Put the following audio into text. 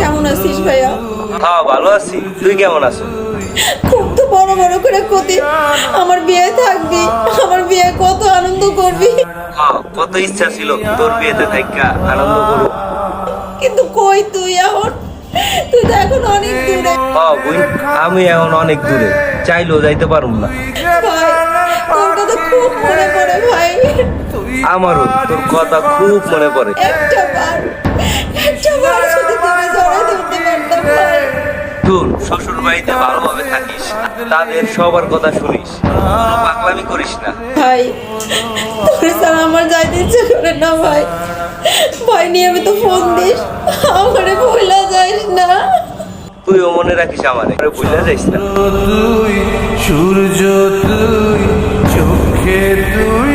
কেমন আছিস ভাইয়া? হ্যাঁ ভালো আছি, তুই কেমন আছো? খুব তো বড় বড় করে কতি আমার বিয়ে থাকবি, আমার বিয়ে কত আনন্দ করবি। হ্যাঁ, কত ইচ্ছা ছিল তোর বিয়েতে থাইকা আনন্দ করব। কিন্তু কই তুই এখন? তুই তো এখন অনেক দূরে। হ্যাঁ বোন, আমি এখন অনেক দূরে, চাইলেও যাইতে পারুম না। ভাই তোর কথা খুব মনে পড়ে ভাই। আমারও তোর কথা খুব মনে পড়ে। একটা বার যদি তোকে জড়াই ধরতে পারতাম ভাই। তোর শ্বশুর বাড়িতে ভালোভাবে থাকিস, তাদের সবার কথা শুনিস, কোনো পাগলামি করিস না। ভাই তোর স্যার আমার যাইতে ইচ্ছে করে না ভাই। ভাই নিয়মিত ফোন দিস, আমারে ভুলা যাইস না। তুইও মনে রাখিস আমারে, ভুলে যাইস না। তুই সূর্য, তুই চোখে তুই